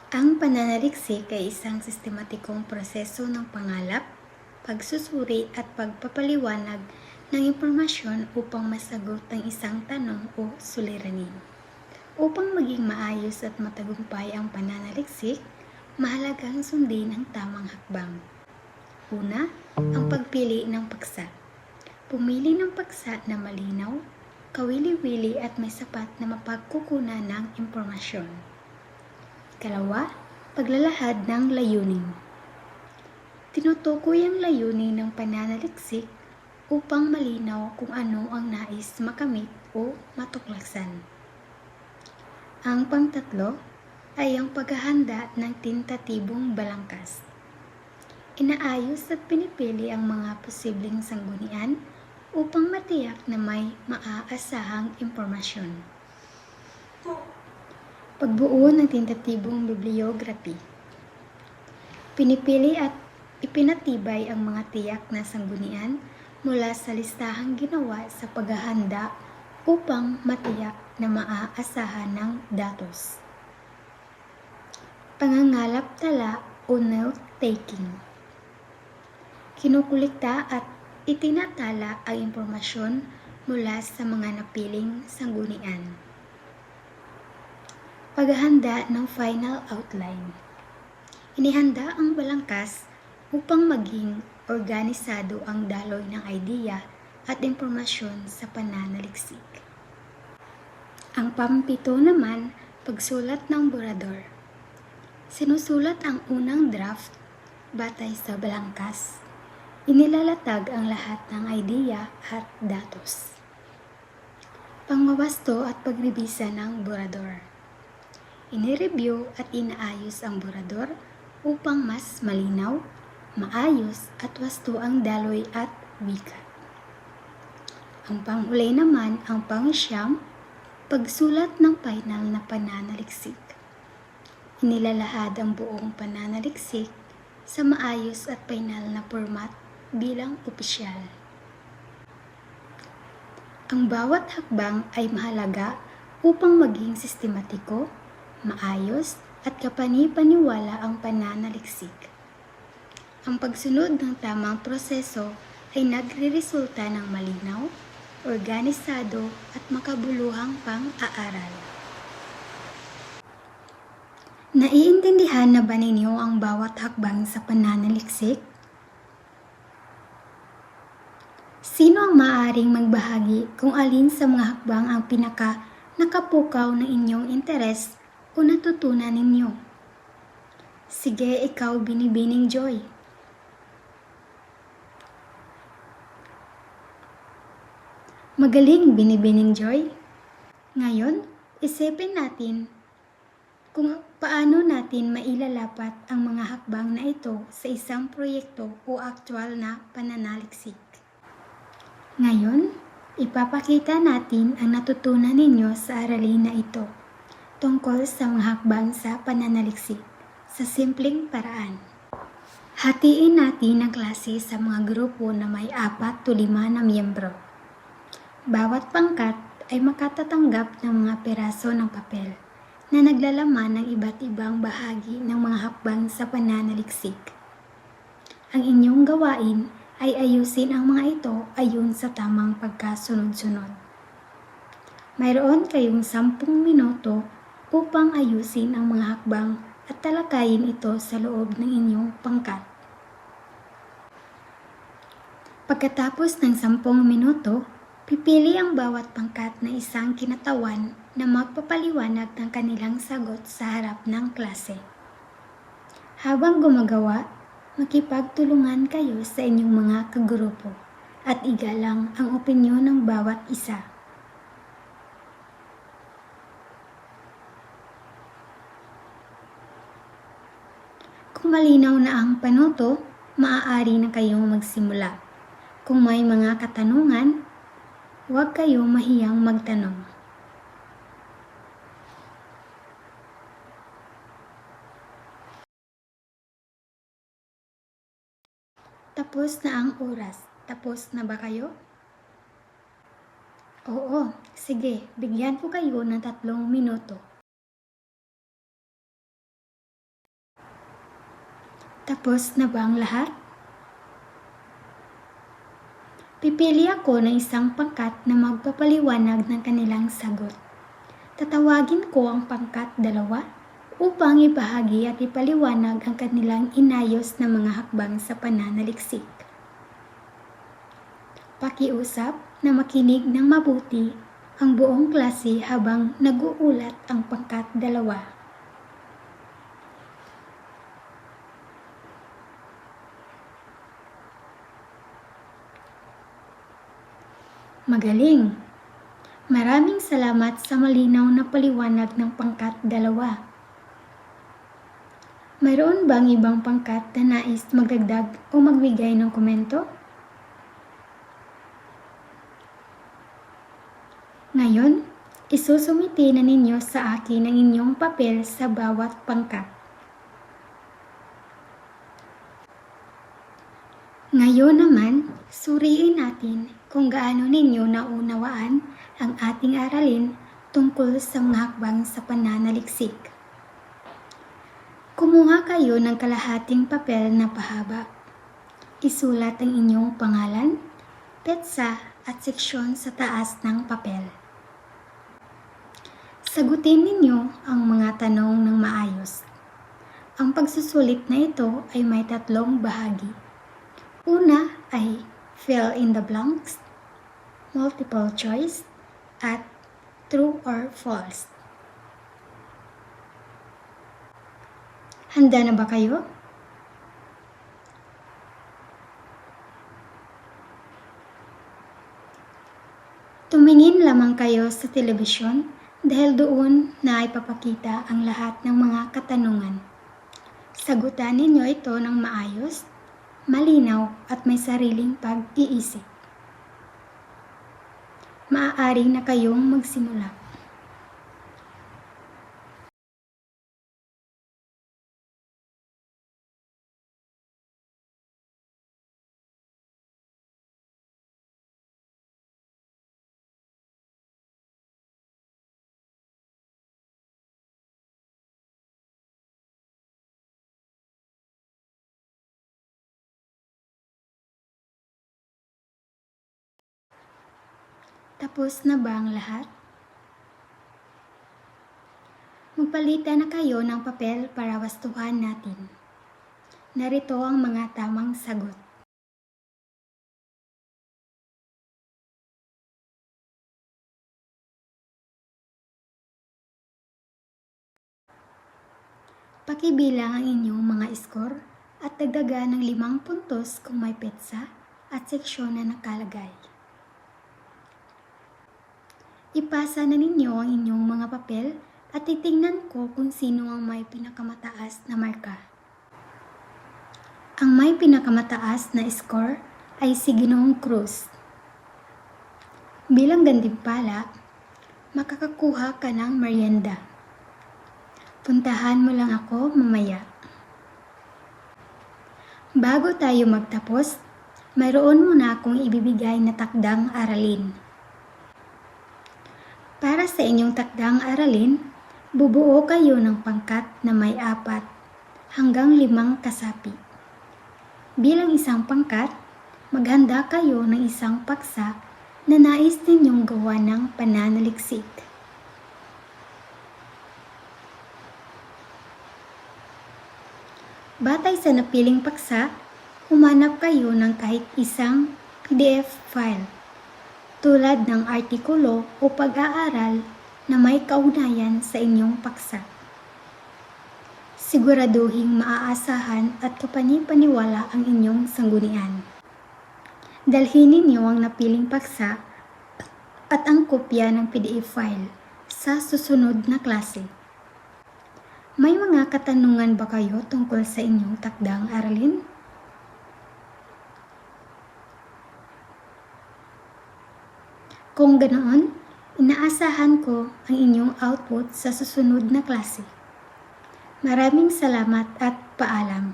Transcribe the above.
Ang pananaliksik ay isang sistematikong proseso ng pangalap, pagsusuri at pagpapaliwanag ng impormasyon upang masagot ang isang tanong o suliranin. Upang maging maayos at matagumpay ang pananaliksik, mahalagang sundin ang tamang hakbang. Una, ang pagpili ng paksa. Pumili ng paksa na malinaw, kawili-wili at may sapat na mapagkukunan ng impormasyon. Ikalawa, paglalahad ng layunin. Tinutukoy ang layunin ng pananaliksik upang malinaw kung ano ang nais makamit o matuklasan. Ang pangtatlo ay ang paghahanda ng tentatibong balangkas. Inaayos at pinipili ang mga posibleng sanggunian upang matiyak na may maaasahang impormasyon. Pagbuo ng tentatibong bibliography. Pinipili at ipinatibay ang mga tiyak na sanggunian mula sa listahang ginawa sa paghahanda upang matiyak na maaasahan ng datos. Pangangalap tala o note-taking. Kinukulikta at itinatala ang impormasyon mula sa mga napiling sanggunian. Paghahanda ng final outline. Inihanda ang balangkas upang maging organisado ang daloy ng idea at impormasyon sa pananaliksik. Ang pampito naman, pagsulat ng borador. Sinusulat ang unang draft batay sa balangkas. Inilalatag ang lahat ng idea at datos. Pangwawasto at pagrebisa ng borador. Inireview at inaayos ang borador upang mas malinaw, maayos at wasto ang daloy at wika. Ang panghuli naman, ang pangsyam, pagsulat ng final na pananaliksik. Inilalahad ang buong pananaliksik sa maayos at final na format bilang opisyal. Ang bawat hakbang ay mahalaga upang maging sistematiko, maayos at kapani-paniwala ang pananaliksik. Ang pagsunod ng tamang proseso ay nagreresulta ng malinaw, organisado at makabuluhang pang-aaral. Naiintindihan na ba ninyo ang bawat hakbang sa pananaliksik? Sino ang maaaring magbahagi kung alin sa mga hakbang ang nakapukaw ng inyong interes o natutunan ninyo? Sige, ikaw Binibining Joy. Magaling Binibining Joy. Ngayon, isipin natin kung paano natin mailalapat ang mga hakbang na ito sa isang proyekto o aktwal na pananaliksik. Ngayon, ipapakita natin ang natutunan ninyo sa aralin na ito tungkol sa mga hakbang sa pananaliksik sa simpleng paraan. Hatiin natin ang klase sa mga grupo na may 4 to 5 na miyembro. Bawat pangkat ay makatatanggap ng mga piraso ng papel na naglalaman ng iba't ibang bahagi ng mga hakbang sa pananaliksik. Ang inyong gawain ay ayusin ang mga ito ayon sa tamang pagkasunod-sunod. Mayroon kayong 10 minuto upang ayusin ang mga hakbang at talakayin ito sa loob ng inyong pangkat. Pagkatapos ng 10 minuto, pipili ang bawat pangkat na isang kinatawan na magpapaliwanag ng kanilang sagot sa harap ng klase. Habang gumagawa, makipagtulungan kayo sa inyong mga kagrupo at igalang ang opinyon ng bawat isa. Kung malinaw na ang panuto, maaari na kayong magsimula. Kung may mga katanungan, huwag kayong mahiyang magtanong. Tapos na ang oras. Tapos na ba kayo? Oo, sige, bigyan ko kayo ng 3 minuto. Tapos na ba ang lahat? Pipili ako ng isang pangkat na magpapaliwanag ng kanilang sagot. Tatawagin ko ang pangkat 2 upang ibahagi at ipaliwanag ang kanilang inayos na mga hakbang sa pananaliksik. Pakiusap na makinig ng mabuti ang buong klase habang nag-uulat ang pangkat 2. Magaling! Maraming salamat sa malinaw na paliwanag ng pangkat 2. Mayroon bang ibang pangkat na nais magdagdag o magbigay ng komento? Ngayon, isusumite na ninyo sa akin ang inyong papel sa bawat pangkat. Ngayon naman, suriin natin kung gaano ninyo naunawaan ang ating aralin tungkol sa mga hakbang sa pananaliksik. Kumuha kayo ng kalahating papel na pahaba. Isulat ang inyong pangalan, petsa at seksyon sa taas ng papel. Sagutin ninyo ang mga tanong ng maayos. Ang pagsusulit na ito ay may 3 bahagi. Una ay fill in the blanks, multiple choice, at true or false. Handa na ba kayo? Tumingin lamang kayo sa telebisyon dahil doon na ipapakita ang lahat ng mga katanungan. Sagutan ninyo ito ng maayos, malinaw at may sariling pag-iisip. Maaari na kayong magsimula. Tapos na ba ang lahat? Magpalitan na kayo ng papel para wastuhan natin. Narito ang mga tamang sagot. Pakibilang ang inyong mga score at dagdagan ng 5 puntos kung may petsa at seksyon na nakalagay. Ipasa na ninyo ang inyong mga papel at titingnan ko kung sino ang may pinakamataas na marka. Ang may pinakamataas na score ay si Ginoong Cruz. Bilang gantimpala, makakakuha ka ng merienda. Puntahan mo lang ako mamaya. Bago tayo magtapos, mayroon muna akong ibibigay na takdang aralin. Para sa inyong takdang aralin, bubuo kayo ng pangkat na may 4 hanggang 5 kasapi. Bilang isang pangkat, maghanda kayo ng isang paksa na nais ninyong gawa ng pananaliksik. Batay sa napiling paksa, humanap kayo ng kahit isang PDF file tulad ng artikulo o pag-aaral na may kaugnayan sa inyong paksa. Siguraduhing maaasahan at kapani-paniwala ang inyong sanggunian. Dalhin ninyo ang napiling paksa at ang kopya ng PDF file sa susunod na klase. May mga katanungan ba kayo tungkol sa inyong takdang aralin? Kung ganoon, inaasahan ko ang inyong output sa susunod na klase. Maraming salamat at paalam.